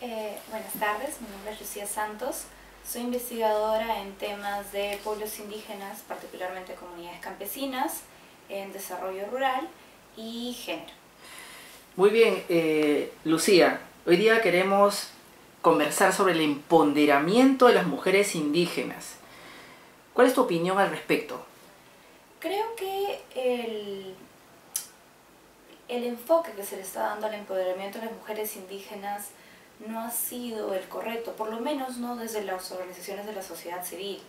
Buenas tardes, mi nombre es Lucía Santos, soy investigadora en temas de pueblos indígenas, particularmente comunidades campesinas, en desarrollo rural y género. Muy bien, Lucía, hoy día queremos conversar sobre el empoderamiento de las mujeres indígenas. ¿Cuál es tu opinión al respecto? Creo que el enfoque que se le está dando al empoderamiento de las mujeres indígenas no ha sido el correcto, por lo menos no desde las organizaciones de la sociedad civil,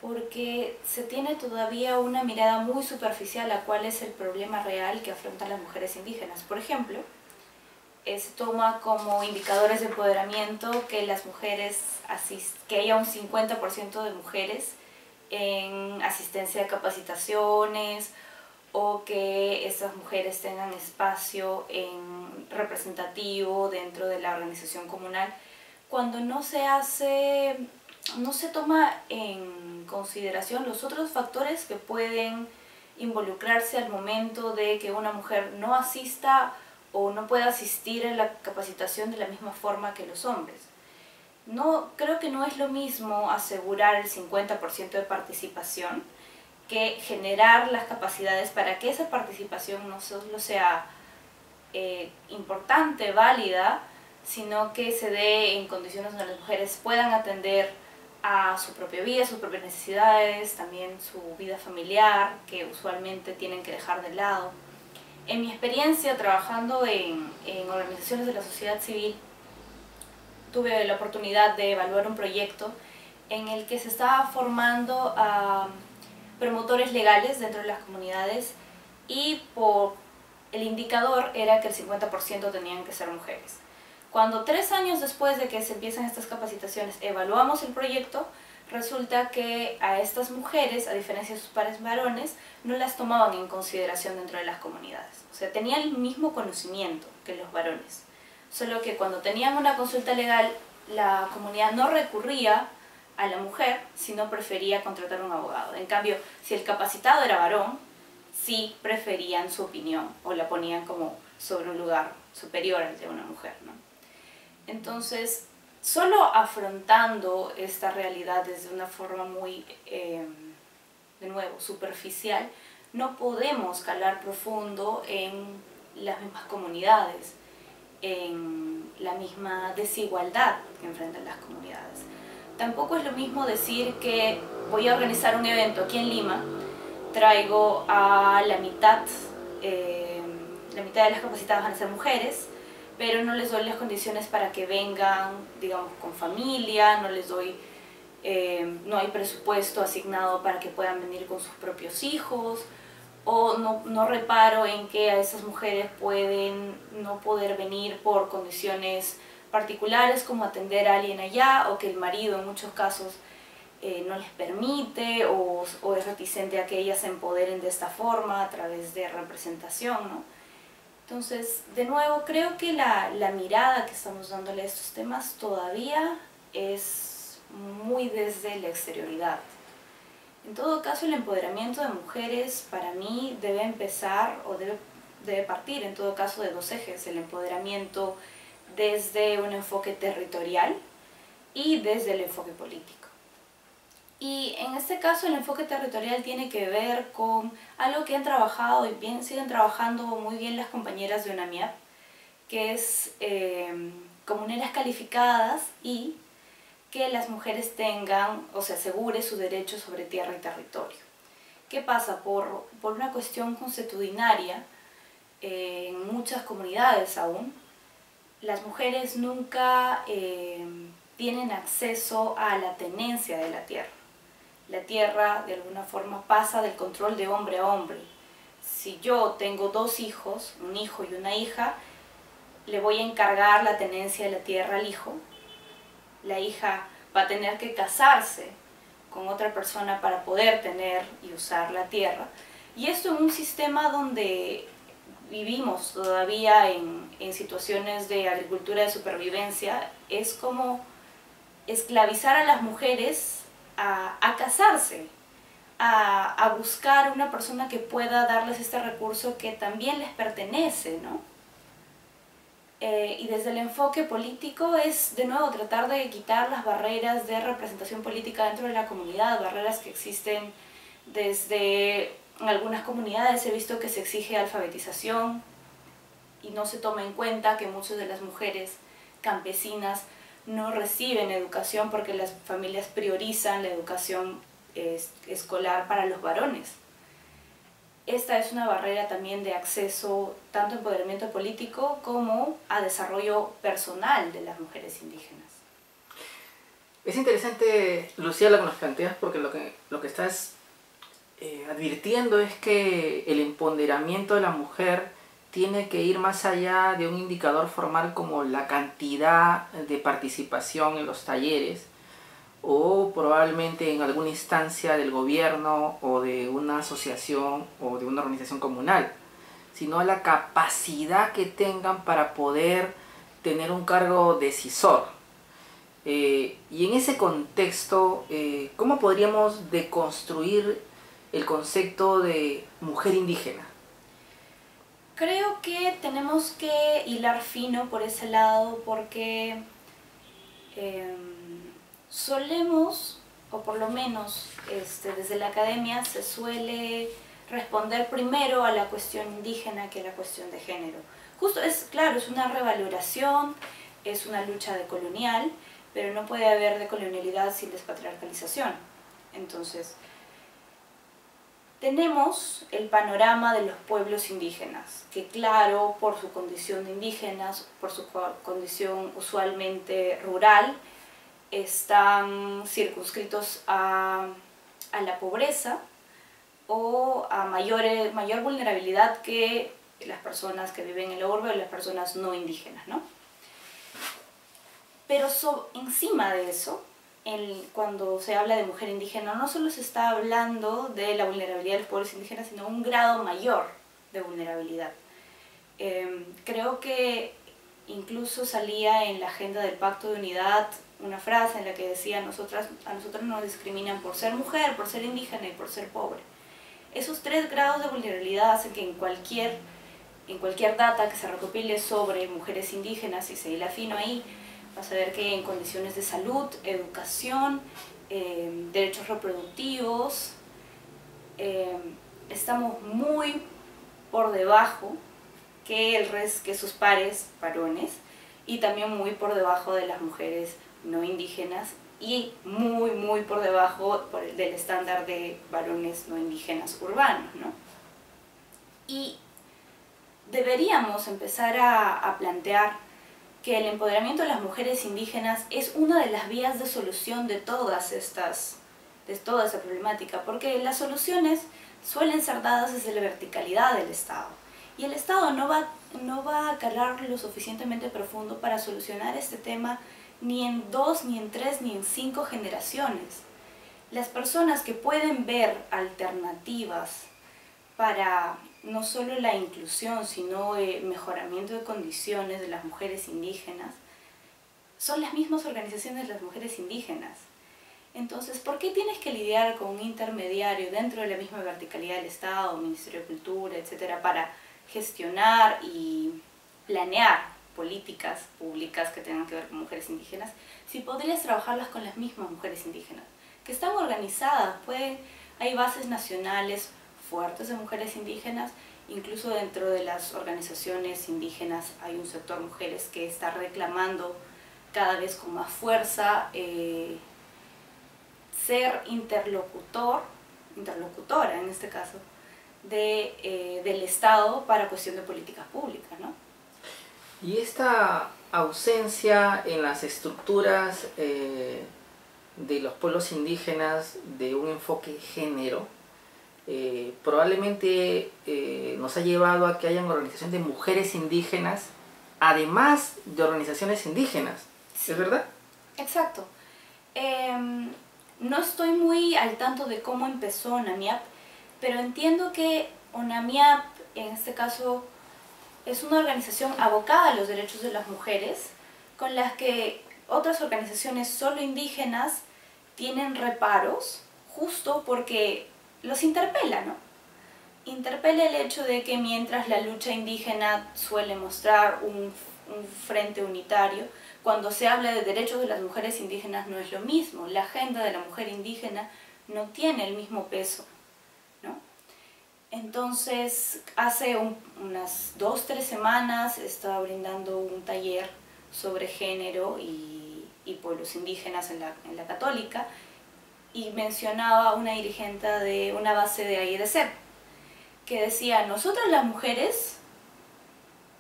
porque se tiene todavía una mirada muy superficial a cuál es el problema real que afrontan las mujeres indígenas. Por ejemplo, se toma como indicadores de empoderamiento que las mujeres que haya un 50% de mujeres en asistencia a capacitaciones, o que esas mujeres tengan espacio representativo dentro de la organización comunal, cuando no se toma en consideración los otros factores que pueden involucrarse al momento de que una mujer no asista o no pueda asistir a la capacitación de la misma forma que los hombres. Creo que no es lo mismo asegurar el 50% de participación que generar las capacidades para que esa participación no solo sea importante, válida, sino que se dé en condiciones donde las mujeres puedan atender a su propia vida, sus propias necesidades, también su vida familiar, que usualmente tienen que dejar de lado. En mi experiencia trabajando en organizaciones de la sociedad civil, tuve la oportunidad de evaluar un proyecto en el que se estaba formando a promotores legales dentro de las comunidades, y el indicador era que el 50% tenían que ser mujeres. Cuando 3 años después de que se empiezan estas capacitaciones evaluamos el proyecto, resulta que a estas mujeres, a diferencia de sus pares varones, no las tomaban en consideración dentro de las comunidades. O sea, tenían el mismo conocimiento que los varones, solo que cuando tenían una consulta legal, la comunidad no recurría a la mujer, sino prefería contratar un abogado. En cambio, si el capacitado era varón, sí preferían su opinión o la ponían como sobre un lugar superior al de una mujer, ¿no? Entonces, solo afrontando esta realidad desde una forma muy, de nuevo, superficial, no podemos calar profundo en las mismas comunidades, en la misma desigualdad que enfrentan las comunidades. Tampoco es lo mismo decir que voy a organizar un evento aquí en Lima, traigo a la mitad de las capacitadas van a ser mujeres, pero no les doy las condiciones para que vengan, digamos, con familia, no hay presupuesto asignado para que puedan venir con sus propios hijos, o no reparo en que a esas mujeres pueden no poder venir por condiciones particulares como atender a alguien allá, o que el marido en muchos casos no les permite o es reticente a que ellas se empoderen de esta forma a través de representación, ¿no? Entonces, de nuevo, creo que la mirada que estamos dándole a estos temas todavía es muy desde la exterioridad. En todo caso, el empoderamiento de mujeres para mí debe empezar o debe partir en todo caso de 2 ejes: el empoderamiento desde un enfoque territorial y desde el enfoque político. Y en este caso el enfoque territorial tiene que ver con algo que han trabajado y siguen trabajando muy bien las compañeras de UNAMIAP, que es comuneras calificadas y que las mujeres tengan o se asegure su derecho sobre tierra y territorio. ¿Qué pasa? Por una cuestión consuetudinaria, en muchas comunidades aún, las mujeres nunca tienen acceso a la tenencia de la tierra. La tierra de alguna forma pasa del control de hombre a hombre. Si yo tengo 2 hijos, un hijo y una hija, le voy a encargar la tenencia de la tierra al hijo. La hija va a tener que casarse con otra persona para poder tener y usar la tierra. Y esto en un sistema donde vivimos todavía en situaciones de agricultura de supervivencia, es como esclavizar a las mujeres a casarse, a buscar una persona que pueda darles este recurso que también les pertenece, ¿no? Y desde el enfoque político es de nuevo tratar de quitar las barreras de representación política dentro de la comunidad, barreras que existen desde en algunas comunidades. He visto que se exige alfabetización y no se toma en cuenta que muchas de las mujeres campesinas no reciben educación porque las familias priorizan la educación escolar para los varones. Esta es una barrera también de acceso tanto a empoderamiento político como a desarrollo personal de las mujeres indígenas. Es interesante, Lucía, lo que nos planteas, porque lo que estás advirtiendo es que el empoderamiento de la mujer tiene que ir más allá de un indicador formal como la cantidad de participación en los talleres o probablemente en alguna instancia del gobierno o de una asociación o de una organización comunal, sino la capacidad que tengan para poder tener un cargo decisor. Y en ese contexto, ¿cómo podríamos deconstruir el concepto de mujer indígena? Creo que tenemos que hilar fino por ese lado porque solemos, o por lo menos desde la academia, se suele responder primero a la cuestión indígena que a la cuestión de género. Justo claro, es una revaloración, es una lucha decolonial, pero no puede haber decolonialidad sin despatriarcalización. Entonces, tenemos el panorama de los pueblos indígenas, que claro, por su condición de indígenas, por su condición usualmente rural, están circunscritos a la pobreza o a mayor vulnerabilidad que las personas que viven en la urbe o las personas no indígenas, ¿no? Pero encima de eso, cuando se habla de mujer indígena, no solo se está hablando de la vulnerabilidad de los pueblos indígenas, sino un grado mayor de vulnerabilidad. Creo que incluso salía en la agenda del Pacto de Unidad una frase en la que decía: a nosotros nos discriminan por ser mujer, por ser indígena y por ser pobre. Esos 3 grados de vulnerabilidad hacen que en cualquier data que se recopile sobre mujeres indígenas, y se hila fino ahí, vas a ver que en condiciones de salud, educación, derechos reproductivos, estamos muy por debajo que sus pares varones, y también muy por debajo de las mujeres no indígenas y muy por debajo del estándar de varones no indígenas urbanos, ¿no? Y deberíamos empezar a plantear que el empoderamiento de las mujeres indígenas es una de las vías de solución de toda esa problemática, porque las soluciones suelen ser dadas desde la verticalidad del Estado, y el Estado no va a calar lo suficientemente profundo para solucionar este tema ni en 2, ni en 3, ni en 5 generaciones. Las personas que pueden ver alternativas para no solo la inclusión, sino el mejoramiento de condiciones de las mujeres indígenas, son las mismas organizaciones de las mujeres indígenas. Entonces, ¿por qué tienes que lidiar con un intermediario dentro de la misma verticalidad del Estado, Ministerio de Cultura, etcétera, para gestionar y planear políticas públicas que tengan que ver con mujeres indígenas, si podrías trabajarlas con las mismas mujeres indígenas, que están organizadas? Hay bases nacionales fuertes de mujeres indígenas, incluso dentro de las organizaciones indígenas hay un sector mujeres que está reclamando cada vez con más fuerza ser interlocutora en este caso, del Estado para cuestión de políticas públicas, ¿no? Y esta ausencia en las estructuras de los pueblos indígenas de un enfoque género probablemente nos ha llevado a que hayan organizaciones de mujeres indígenas, además de organizaciones indígenas. Sí. ¿Es verdad? Exacto. No estoy muy al tanto de cómo empezó ONAMIAP, pero entiendo que ONAMIAP, en este caso, es una organización abocada a los derechos de las mujeres, con las que otras organizaciones solo indígenas tienen reparos, justo porque los interpela, ¿no? Interpela el hecho de que mientras la lucha indígena suele mostrar un frente unitario. Cuando se habla de derechos de las mujeres indígenas no es lo mismo. La agenda de la mujer indígena no tiene el mismo peso, ¿no? Entonces, hace unas 2-3 semanas estaba brindando un taller sobre género y pueblos indígenas en la Católica, y mencionaba una dirigente de una base de ahí de CEP, que decía: nosotras las mujeres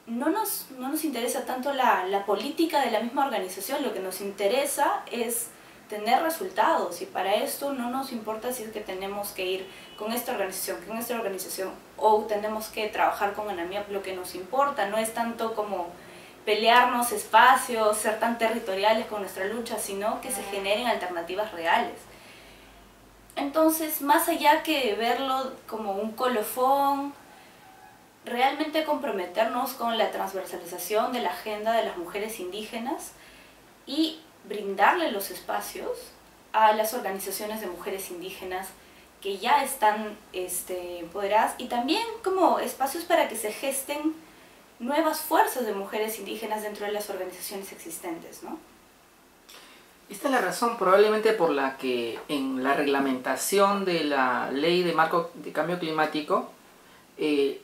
no nos interesa tanto la política de la misma organización, lo que nos interesa es tener resultados, y para esto no nos importa si es que tenemos que ir con esta organización o tenemos que trabajar con ANAMIAP. Lo que nos importa no es tanto como pelearnos espacios, ser tan territoriales con nuestra lucha, sino que se generen alternativas reales. Entonces, más allá que verlo como un colofón, realmente comprometernos con la transversalización de la agenda de las mujeres indígenas y brindarle los espacios a las organizaciones de mujeres indígenas que ya están empoderadas, y también como espacios para que se gesten nuevas fuerzas de mujeres indígenas dentro de las organizaciones existentes, ¿no? Esta es la razón probablemente por la que en la reglamentación de la ley de marco de cambio climático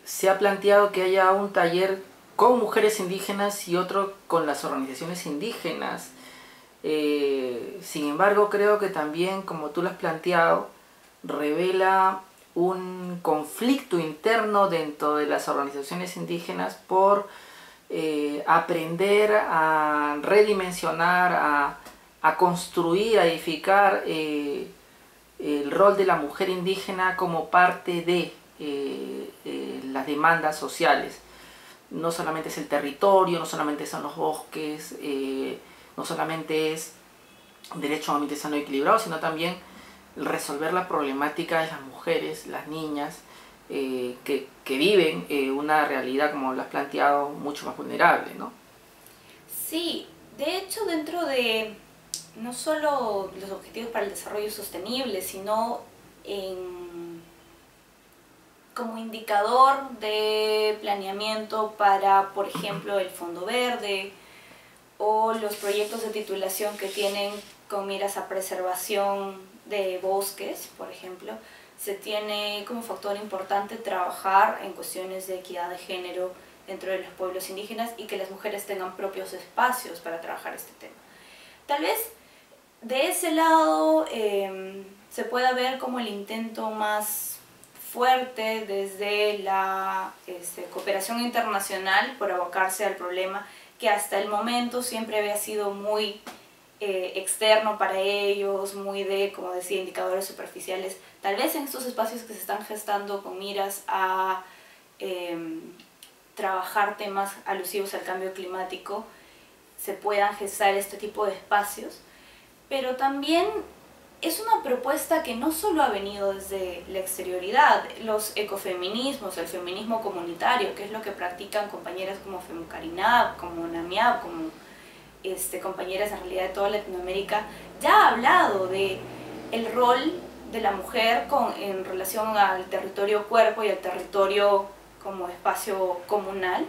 se ha planteado que haya un taller con mujeres indígenas y otro con las organizaciones indígenas. Sin embargo, creo que también, como tú lo has planteado, revela un conflicto interno dentro de las organizaciones indígenas por aprender a redimensionar, a construir, a edificar el rol de la mujer indígena como parte de las demandas sociales. No solamente es el territorio, no solamente son los bosques, no solamente es derecho a un ambiente sano y equilibrado, sino también resolver la problemática de las mujeres, las niñas, que viven una realidad, como lo has planteado, mucho más vulnerable, ¿no? Sí, de hecho, dentro de no solo los objetivos para el desarrollo sostenible, sino como indicador de planeamiento para, por ejemplo, el Fondo Verde o los proyectos de titulación que tienen con miras a preservación de bosques, por ejemplo, se tiene como factor importante trabajar en cuestiones de equidad de género dentro de los pueblos indígenas y que las mujeres tengan propios espacios para trabajar este tema. Tal vez de ese lado se pueda ver como el intento más fuerte desde la cooperación internacional por abocarse al problema, que hasta el momento siempre había sido muy externo para ellos, muy de, como decía, indicadores superficiales. Tal vez en estos espacios que se están gestando con miras a trabajar temas alusivos al cambio climático, se puedan gestar este tipo de espacios, pero también es una propuesta que no solo ha venido desde la exterioridad. Los ecofeminismos, el feminismo comunitario, que es lo que practican compañeras como Femucarinab, como Namiab, como compañeras en realidad de toda Latinoamérica, ya ha hablado de el rol de la mujer en relación al territorio cuerpo y al territorio como espacio comunal,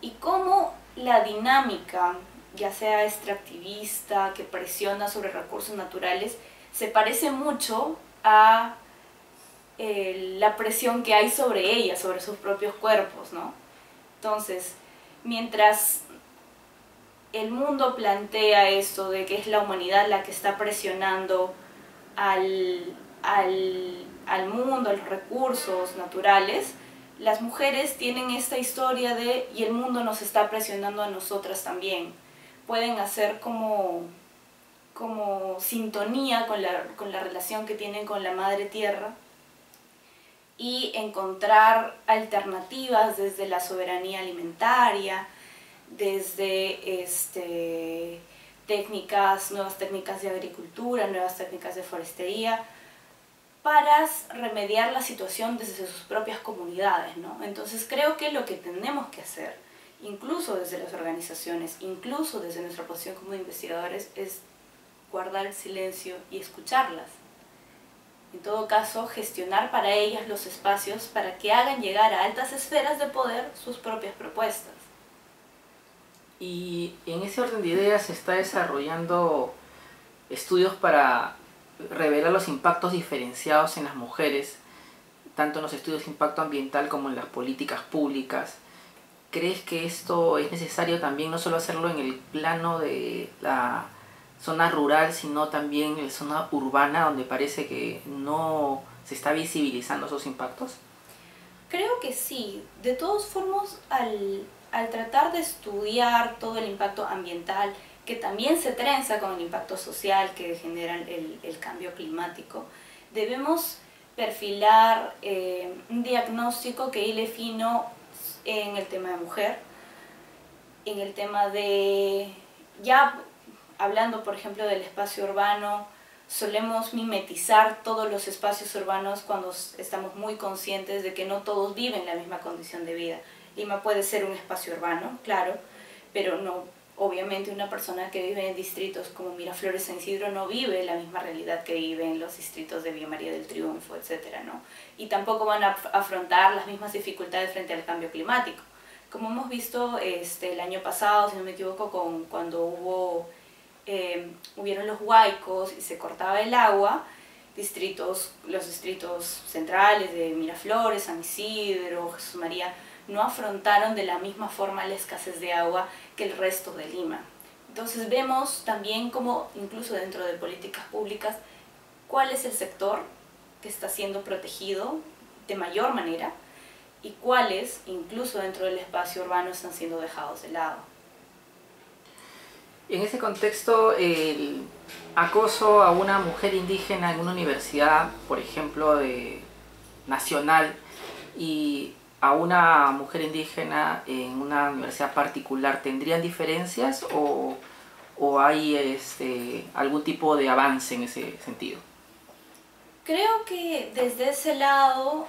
y cómo la dinámica, ya sea extractivista, que presiona sobre recursos naturales, se parece mucho a la presión que hay sobre ellas, sobre sus propios cuerpos, ¿no? Entonces, mientras el mundo plantea esto de que es la humanidad la que está presionando al mundo, a los recursos naturales, las mujeres tienen esta historia de y el mundo nos está presionando a nosotras también. Pueden hacer como sintonía con la relación que tienen con la madre tierra y encontrar alternativas desde la soberanía alimentaria, desde nuevas técnicas de agricultura, nuevas técnicas de forestería, para remediar la situación desde sus propias comunidades, ¿no? Entonces creo que lo que tenemos que hacer, incluso desde las organizaciones, incluso desde nuestra posición como investigadores, es guardar el silencio y escucharlas. En todo caso, gestionar para ellas los espacios para que hagan llegar a altas esferas de poder sus propias propuestas. Y en ese orden de ideas se está desarrollando estudios para revelar los impactos diferenciados en las mujeres, tanto en los estudios de impacto ambiental como en las políticas públicas. ¿Crees que esto es necesario también no solo hacerlo en el plano de la zona rural, sino también en la zona urbana, donde parece que no se está visibilizando esos impactos? Creo que sí. De todos formas, al tratar de estudiar todo el impacto ambiental, que también se trenza con el impacto social que genera el cambio climático, debemos perfilar un diagnóstico que hile fino en el tema de mujer, en el tema de, ya hablando por ejemplo del espacio urbano, solemos mimetizar todos los espacios urbanos cuando estamos muy conscientes de que no todos viven la misma condición de vida. Lima puede ser un espacio urbano, claro, pero no, obviamente una persona que vive en distritos como Miraflores, San Isidro, no vive la misma realidad que vive en los distritos de Villa María del Triunfo, etcétera, ¿no? Y tampoco van a afrontar las mismas dificultades frente al cambio climático. Como hemos visto el año pasado, si no me equivoco, cuando hubieron los huaicos y se cortaba el agua, los distritos centrales de Miraflores, San Isidro, Jesús María, no afrontaron de la misma forma la escasez de agua que el resto de Lima. Entonces vemos también como, incluso dentro de políticas públicas, cuál es el sector que está siendo protegido de mayor manera y cuáles, incluso dentro del espacio urbano, están siendo dejados de lado. En ese contexto, el acoso a una mujer indígena en una universidad, por ejemplo, nacional, y a una mujer indígena en una universidad particular, ¿tendrían diferencias o hay algún tipo de avance en ese sentido? Creo que desde ese lado,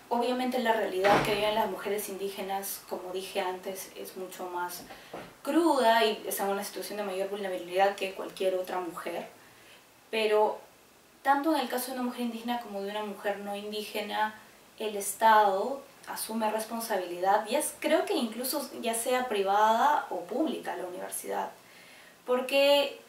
obviamente la realidad que viven las mujeres indígenas, como dije antes, es mucho más cruda y están en una situación de mayor vulnerabilidad que cualquier otra mujer. Pero tanto en el caso de una mujer indígena como de una mujer no indígena, el Estado asume responsabilidad, y creo que incluso ya sea privada o pública la universidad. Porque,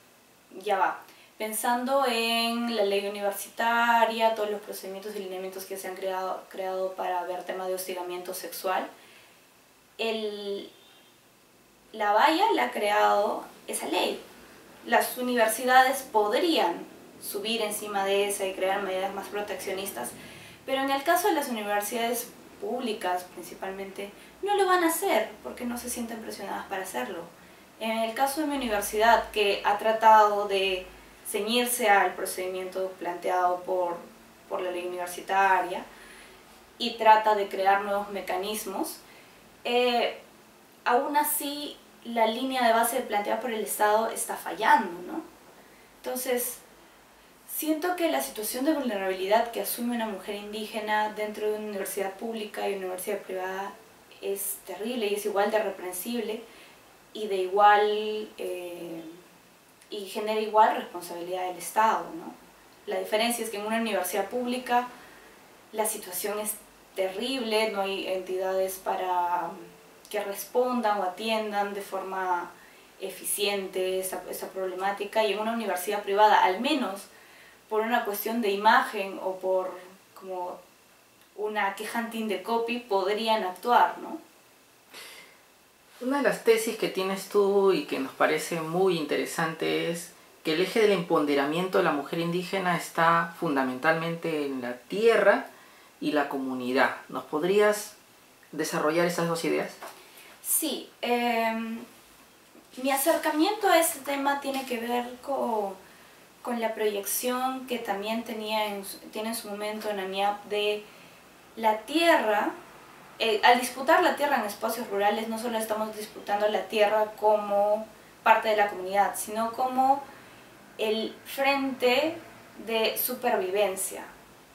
ya va, pensando en la ley universitaria, todos los procedimientos y lineamientos que se han creado para ver tema de hostigamiento sexual, la valla la ha creado esa ley. Las universidades podrían subir encima de esa y crear medidas más proteccionistas, pero en el caso de las universidades públicas principalmente, no lo van a hacer porque no se sienten presionadas para hacerlo. En el caso de mi universidad, que ha tratado de ceñirse al procedimiento planteado por la ley universitaria y trata de crear nuevos mecanismos, aún así la línea de base planteada por el Estado está fallando, ¿no? Entonces, siento que la situación de vulnerabilidad que asume una mujer indígena dentro de una universidad pública y una universidad privada es terrible y es igual de reprensible y de igual y genera igual responsabilidad del Estado, ¿no? La diferencia es que en una universidad pública la situación es terrible, no hay entidades para que respondan o atiendan de forma eficiente esa problemática, y en una universidad privada, al menos por una cuestión de imagen o por como una quejantín de copy, podrían actuar, ¿no? Una de las tesis que tienes tú y que nos parece muy interesante es que el eje del empoderamiento de la mujer indígena está fundamentalmente en la tierra y la comunidad. ¿Nos podrías desarrollar esas dos ideas? Sí, mi acercamiento a este tema tiene que ver con la proyección que también tiene en su momento en ANIAP de la tierra. Al disputar la tierra en espacios rurales, no solo estamos disputando la tierra como parte de la comunidad, sino como el frente de supervivencia.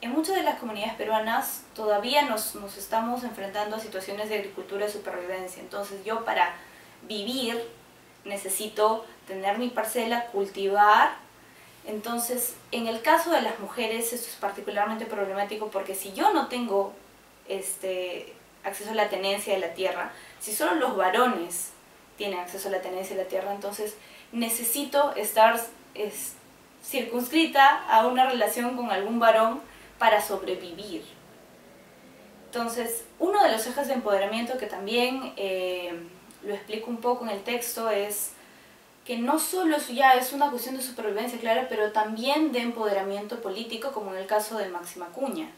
En muchas de las comunidades peruanas todavía nos estamos enfrentando a situaciones de agricultura de supervivencia. Entonces yo, para vivir, necesito tener mi parcela, cultivar. Entonces, en el caso de las mujeres esto es particularmente problemático, porque si yo no tengo acceso a la tenencia de la tierra, si solo los varones tienen acceso a la tenencia de la tierra, entonces necesito estar circunscrita a una relación con algún varón para sobrevivir. Entonces, uno de los ejes de empoderamiento que también lo explico un poco en el texto es que no solo ya es una cuestión de supervivencia, claro, pero también de empoderamiento político, como en el caso de Máxima Acuña,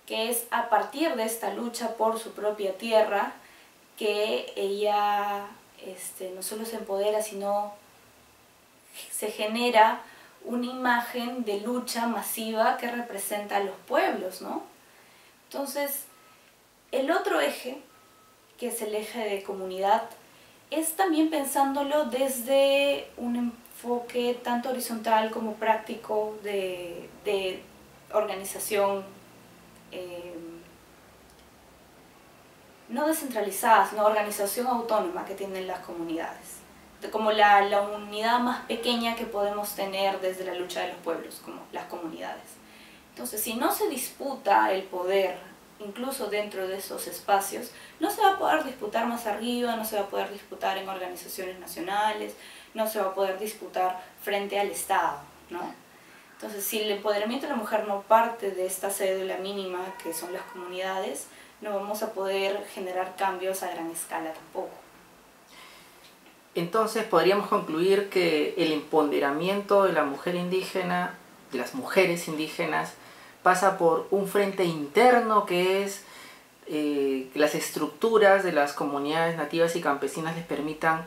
que es a partir de esta lucha por su propia tierra que ella no solo se empodera, sino se genera una imagen de lucha masiva que representa a los pueblos, ¿no? Entonces, el otro eje, que es el eje de comunidad, es también pensándolo desde un enfoque tanto horizontal como práctico de organización, no descentralizada, sino organización autónoma que tienen las comunidades, como la unidad más pequeña que podemos tener desde la lucha de los pueblos, como las comunidades. Entonces, si no se disputa el poder, incluso dentro de esos espacios, no se va a poder disputar más arriba, no se va a poder disputar en organizaciones nacionales, no se va a poder disputar frente al Estado, ¿no? Entonces, si el empoderamiento de la mujer no parte de esta cédula mínima, que son las comunidades, no vamos a poder generar cambios a gran escala tampoco. Entonces podríamos concluir que el empoderamiento de la mujer indígena, de las mujeres indígenas, pasa por un frente interno que es que las estructuras de las comunidades nativas y campesinas les permitan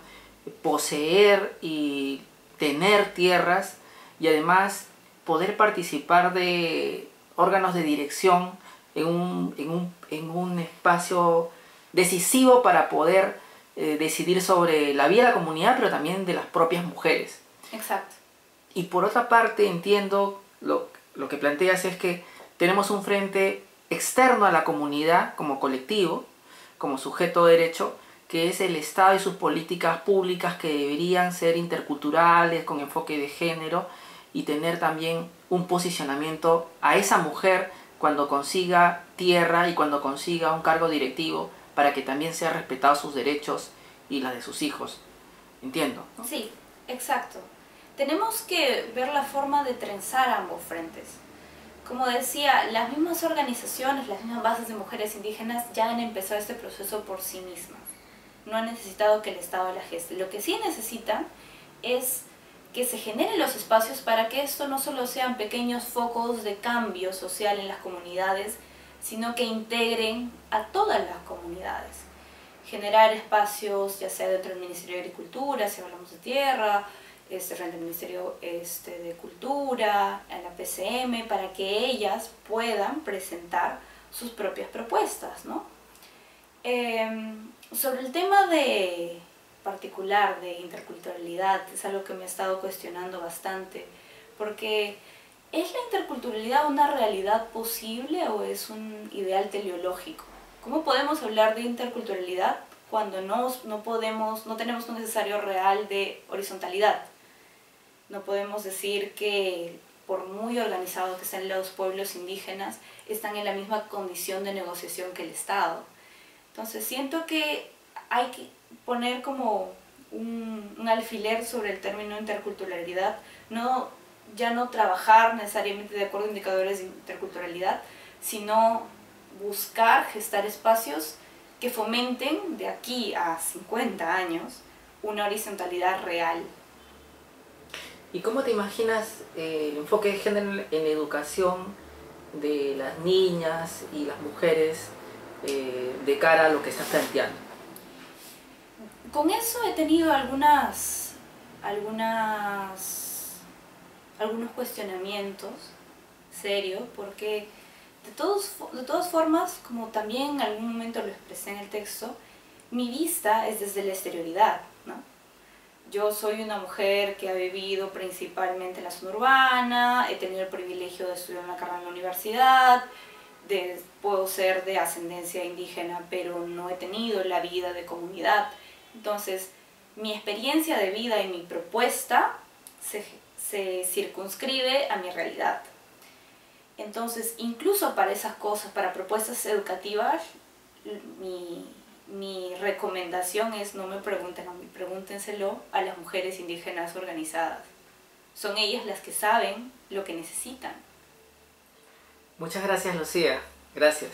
poseer y tener tierras y además poder participar de órganos de dirección en un espacio decisivo para poder decidir sobre la vida de la comunidad, pero también de las propias mujeres. Exacto. Y por otra parte entiendo lo que planteas es que tenemos un frente externo a la comunidad como colectivo, como sujeto de derecho, que es el Estado y sus políticas públicas que deberían ser interculturales, con enfoque de género, y tener también un posicionamiento a esa mujer cuando consiga tierra y cuando consiga un cargo directivo, para que también sean respetados sus derechos y las de sus hijos. Entiendo, ¿no? Sí, exacto. Tenemos que ver la forma de trenzar ambos frentes. Como decía, las mismas organizaciones, las mismas bases de mujeres indígenas ya han empezado este proceso por sí mismas. No han necesitado que el Estado la geste. Lo que sí necesitan es que se generen los espacios para que esto no solo sean pequeños focos de cambio social en las comunidades, sino que integren a todas las comunidades. Generar espacios, ya sea dentro del Ministerio de Agricultura, si hablamos de tierra, frente al Ministerio de Cultura, a la PCM, para que ellas puedan presentar sus propias propuestas, ¿no? Sobre el tema particular de interculturalidad, es algo que me he estado cuestionando bastante, porque ¿es la interculturalidad una realidad posible o es un ideal teleológico? ¿Cómo podemos hablar de interculturalidad cuando no tenemos un necesario real de horizontalidad? No podemos decir que por muy organizados que sean los pueblos indígenas, están en la misma condición de negociación que el Estado. Entonces siento que hay que poner como un alfiler sobre el término interculturalidad, ya no trabajar necesariamente de acuerdo a indicadores de interculturalidad, sino buscar gestar espacios que fomenten de aquí a 50 años una horizontalidad real. ¿Y cómo te imaginas el enfoque de género en educación de las niñas y las mujeres de cara a lo que estás planteando? Con eso he tenido algunos cuestionamientos serios, porque de todas formas, como también en algún momento lo expresé en el texto, mi vista es desde la exterioridad, ¿no? Yo soy una mujer que ha vivido principalmente en la zona urbana, he tenido el privilegio de estudiar una carrera en la universidad, puedo ser de ascendencia indígena, pero no he tenido la vida de comunidad. Entonces, mi experiencia de vida y mi propuesta se circunscribe a mi realidad. Entonces, incluso para esas cosas, para propuestas educativas, mi mi recomendación es no me pregunten a mí, pregúntenselo a las mujeres indígenas organizadas. Son ellas las que saben lo que necesitan. Muchas gracias, Lucía. Gracias.